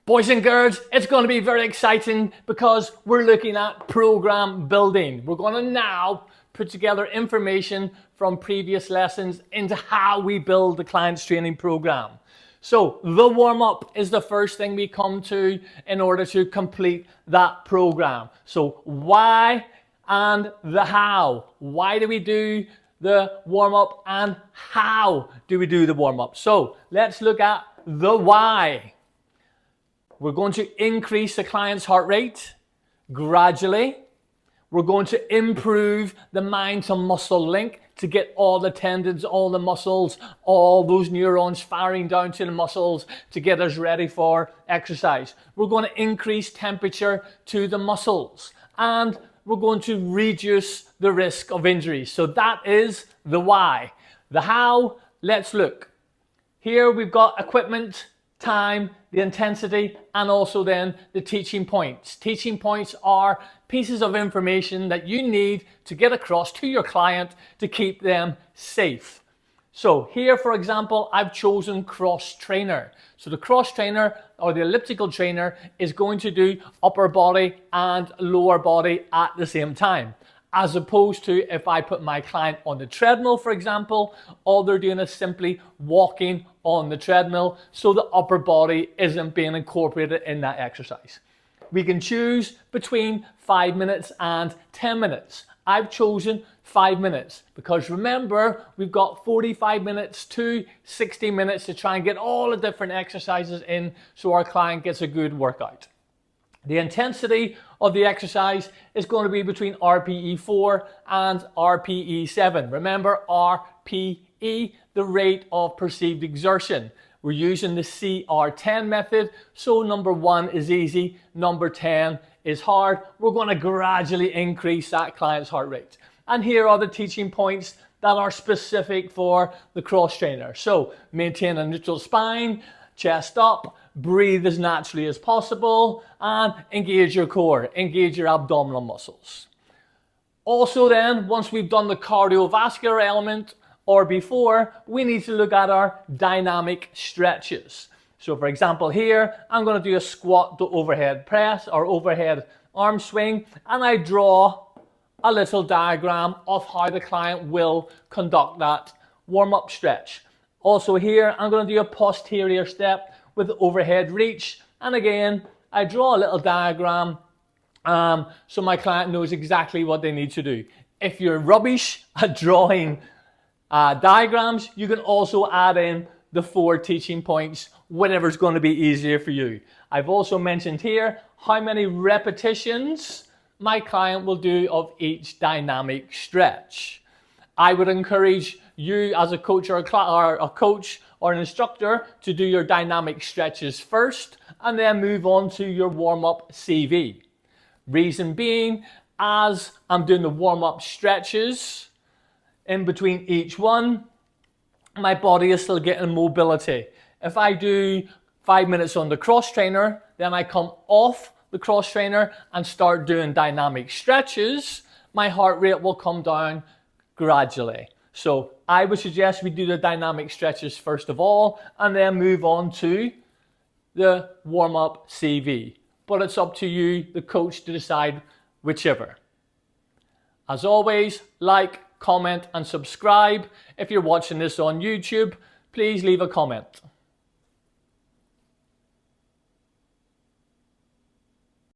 Boys and girls, it's going to be very exciting because we're looking at program building. We're going to now put together information from previous lessons into how we build the client's training program. So the warm-up is the first thing we come to in order to complete that program. So why and the how. Why do we do the warm-up and how do we do the warm-up? So let's look at the why. We're going to increase the client's heart rate gradually. We're going to improve the mind to muscle link to get all the tendons, all the muscles, all those neurons firing down to the muscles to get us ready for exercise. We're going to increase temperature to the muscles and we're going to reduce the risk of injuries. So that is the why. The how, let's look. Here we've got equipment, time, the intensity, and also then the teaching points. Teaching points are pieces of information that you need to get across to your client to keep them safe. So here, for example, I've chosen cross trainer. So the cross trainer or the elliptical trainer is going to do upper body and lower body at the same time. As opposed to if I put my client on the treadmill, for example, all they're doing is simply walking on the treadmill, so the upper body isn't being incorporated in that exercise. We can choose between 5 minutes and 10 minutes. I've chosen 5 minutes because remember, we've got 45 minutes to 60 minutes to try and get all the different exercises in so our client gets a good workout. The intensity of the exercise is going to be between RPE 4 and RPE 7. Remember, RPE, the rate of perceived exertion. We're using the CR10 method, so number 1 is easy, number 10 is hard. We're going to gradually increase that client's heart rate. And here are the teaching points that are specific for the cross trainer. So maintain a neutral spine, chest up, breathe as naturally as possible, and engage your core, engage your abdominal muscles. Also then, once we've done the cardiovascular element, or before, we need to look at our dynamic stretches. So for example here, I'm going to do a squat to overhead press or overhead arm swing, and I draw a little diagram of how the client will conduct that warm-up stretch. Also here, I'm going to do a posterior step with overhead reach. And again, I draw a little diagram so my client knows exactly what they need to do. If you're rubbish at drawing diagrams, you can also add in the 4 teaching points, whatever's going to be easier for you. I've also mentioned here how many repetitions my client will do of each dynamic stretch. I would encourage you as a coach or an instructor to do your dynamic stretches first and then move on to your warm-up CV. Reason being, as I'm doing the warm-up stretches, in between each one, my body is still getting mobility. If I do 5 minutes on the cross trainer, then I come off the cross trainer and start doing dynamic stretches, my heart rate will come down gradually. So I would suggest we do the dynamic stretches first of all and then move on to the warm-up CV. But it's up to you, the coach, to decide whichever. As always, like, comment and subscribe. If you're watching this on YouTube, please leave a comment.